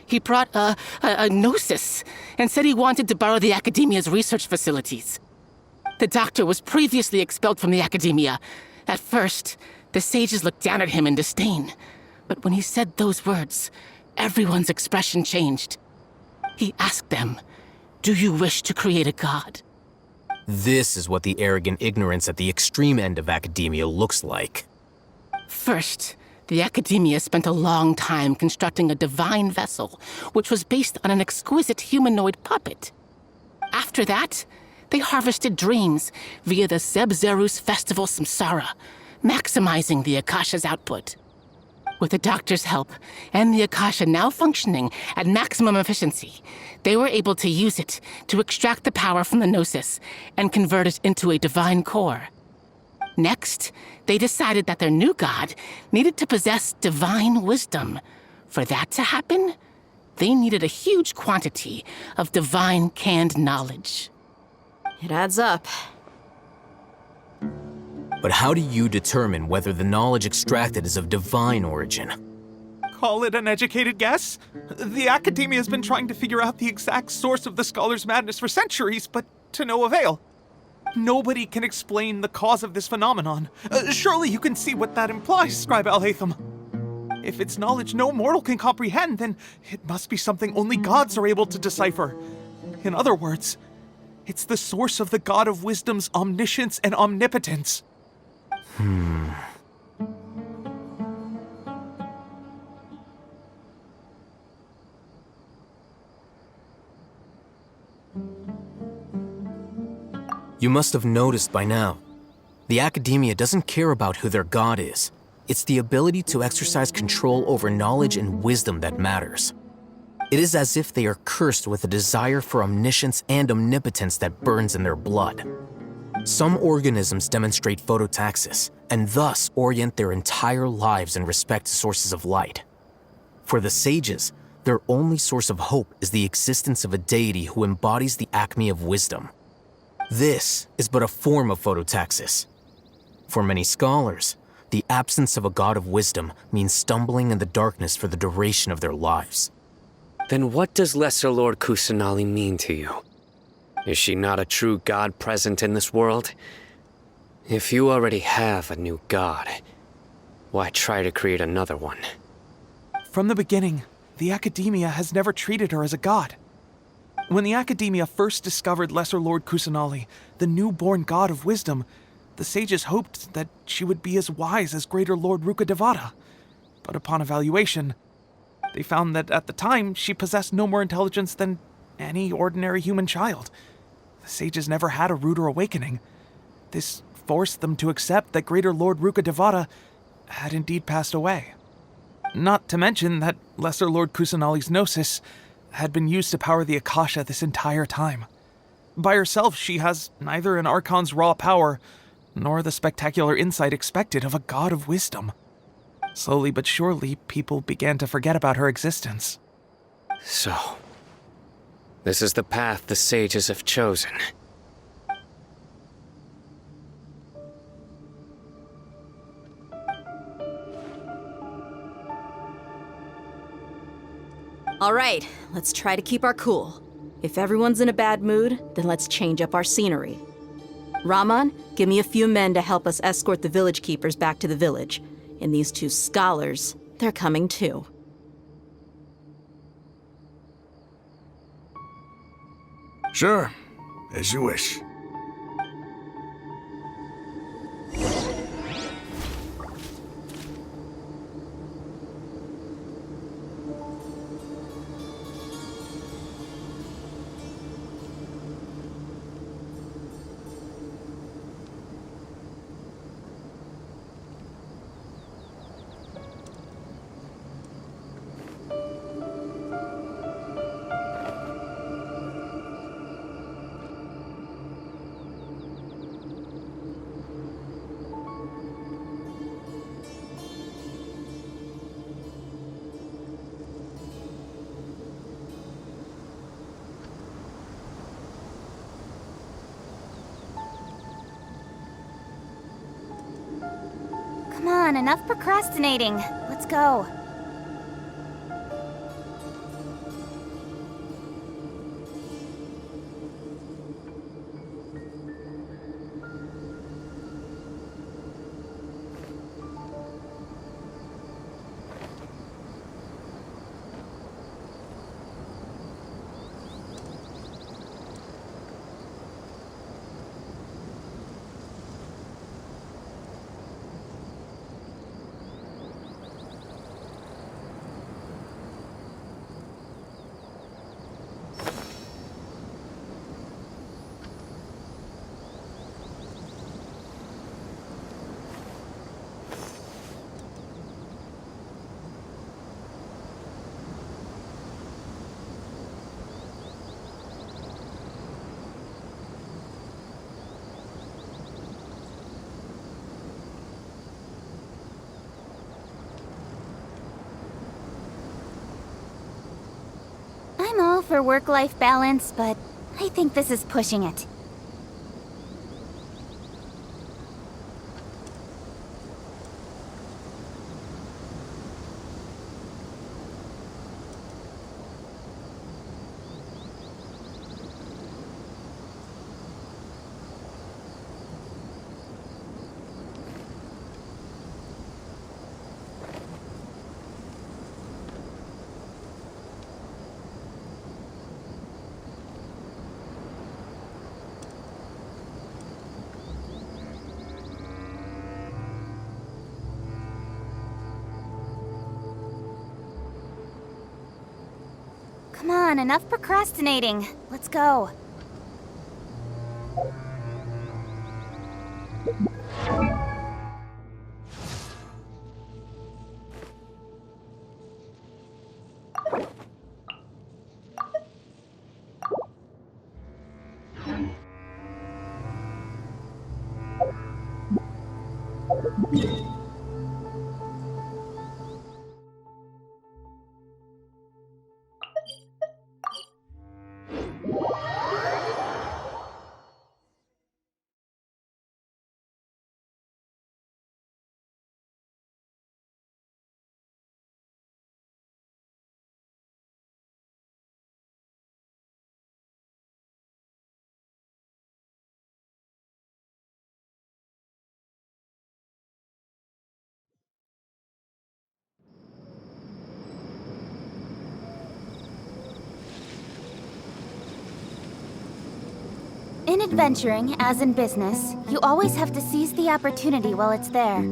He brought a gnosis and said he wanted to borrow the Academia's research facilities. The doctor was previously expelled from the Academia. At first, the sages looked down at him in disdain. But when he said those words, everyone's expression changed. He asked them, "Do you wish to create a god?" This is what the arrogant ignorance at the extreme end of academia looks like. First, the Academia spent a long time constructing a divine vessel, which was based on an exquisite humanoid puppet. After that, they harvested dreams via the Zeb-Zerus Festival Samsara, maximizing the Akasha's output. With the doctor's help, and the Akasha now functioning at maximum efficiency, they were able to use it to extract the power from the Gnosis and convert it into a divine core. Next, they decided that their new god needed to possess divine wisdom. For that to happen, they needed a huge quantity of divine canned knowledge. It adds up. But how do you determine whether the knowledge extracted is of divine origin? Call it an educated guess? The Academia has been trying to figure out the exact source of the scholar's madness for centuries, but to no avail. Nobody can explain the cause of this phenomenon. Surely you can see what that implies, Scribe Al-Haytham. If it's knowledge no mortal can comprehend, then it must be something only gods are able to decipher. In other words, it's the source of the God of Wisdom's omniscience and omnipotence. You must have noticed by now. The Academia doesn't care about who their god is. It's the ability to exercise control over knowledge and wisdom that matters. It is as if they are cursed with a desire for omniscience and omnipotence that burns in their blood. Some organisms demonstrate phototaxis, and thus orient their entire lives in respect to sources of light. For the sages, their only source of hope is the existence of a deity who embodies the acme of wisdom. This is but a form of phototaxis. For many scholars, the absence of a god of wisdom means stumbling in the darkness for the duration of their lives. Then what does Lesser Lord Kusanali mean to you? Is she not a true god present in this world? If you already have a new god, why try to create another one? From the beginning, the Academia has never treated her as a god. When the Academia first discovered Lesser Lord Kusanali, the newborn god of wisdom, the sages hoped that she would be as wise as Greater Lord Rukkhadevata. But upon evaluation, they found that at the time she possessed no more intelligence than any ordinary human child. The sages never had a ruder awakening. This forced them to accept that Greater Lord Rukkhadevata had indeed passed away. Not to mention that Lesser Lord Kusanali's gnosis had been used to power the Akasha this entire time. By herself, she has neither an Archon's raw power, nor the spectacular insight expected of a god of wisdom. Slowly but surely, people began to forget about her existence. So, this is the path the sages have chosen. All right, let's try to keep our cool. If everyone's in a bad mood, then let's change up our scenery. Rahman, give me a few men to help us escort the village keepers back to the village. And these two scholars, they're coming too. Sure, as you wish. Come on, enough procrastinating. Let's go. I'm all for work-life balance, but I think this is pushing it. Come on, enough procrastinating. Let's go. In adventuring, as in business, you always have to seize the opportunity while it's there.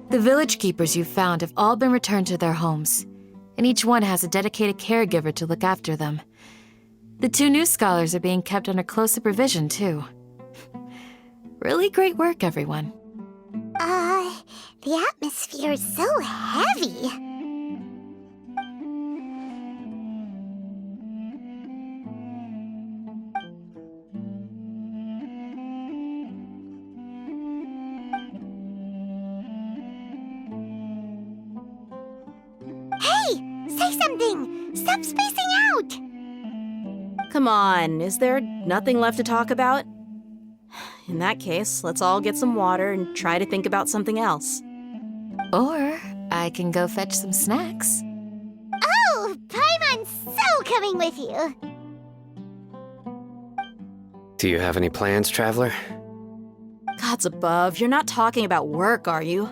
The village keepers you've found have all been returned to their homes, and each one has a dedicated caregiver to look after them. The 2 new scholars are being kept under close supervision, too. Really great work, everyone. The atmosphere is so heavy. Say something! Stop spacing out! Come on, is there nothing left to talk about? In that case, let's all get some water and try to think about something else. Or I can go fetch some snacks. Oh, Paimon's so coming with you! Do you have any plans, Traveler? Gods above, you're not talking about work, are you?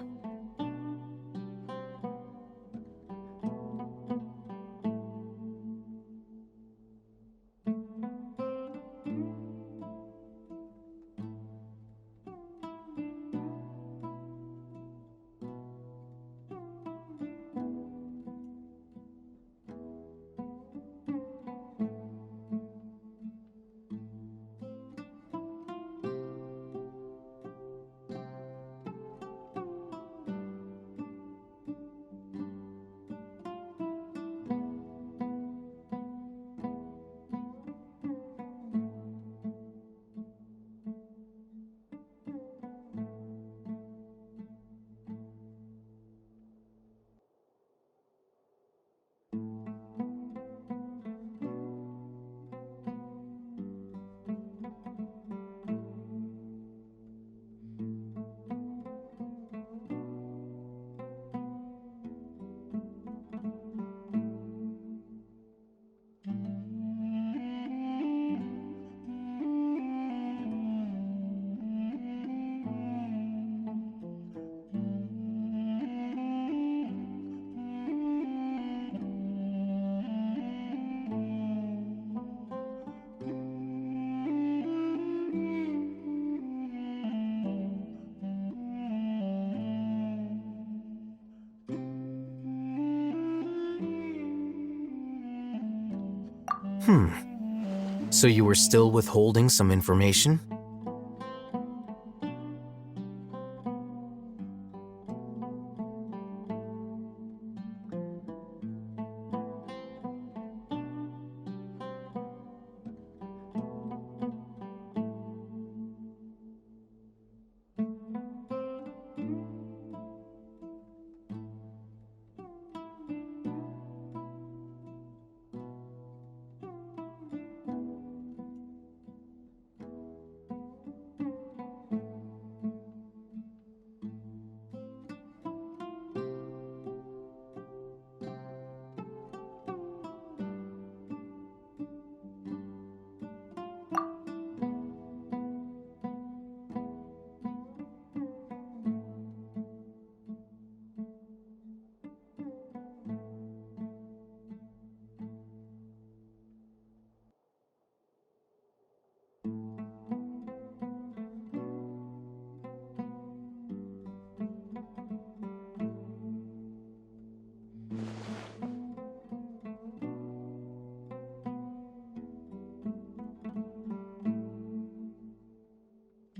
So you were still withholding some information?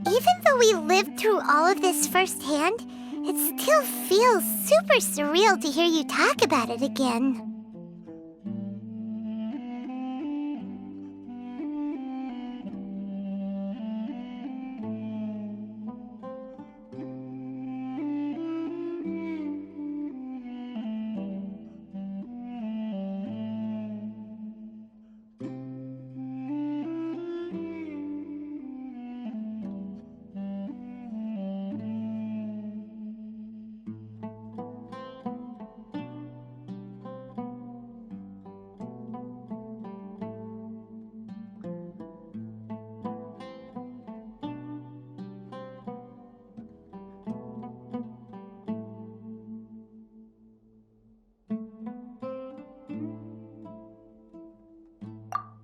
Even though we lived through all of this firsthand, it still feels super surreal to hear you talk about it again.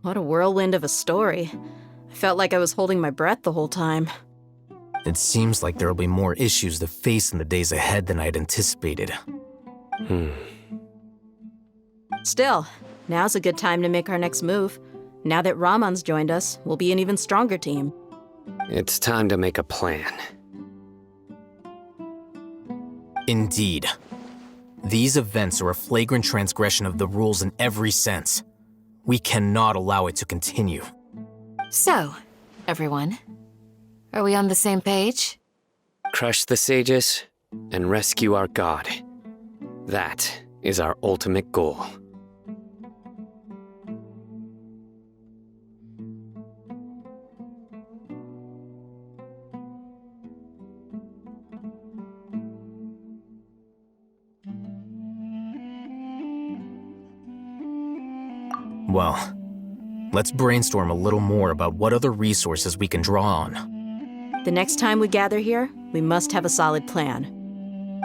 What a whirlwind of a story. I felt like I was holding my breath the whole time. It seems like there will be more issues to face in the days ahead than I'd anticipated. Still, now's a good time to make our next move. Now that Ramon's joined us, we'll be an even stronger team. It's time to make a plan. Indeed. These events are a flagrant transgression of the rules in every sense. We cannot allow it to continue. So, everyone, are we on the same page? Crush the sages and rescue our god. That is our ultimate goal. Well, let's brainstorm a little more about what other resources we can draw on. The next time we gather here, we must have a solid plan.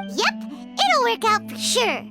Yep, it'll work out for sure.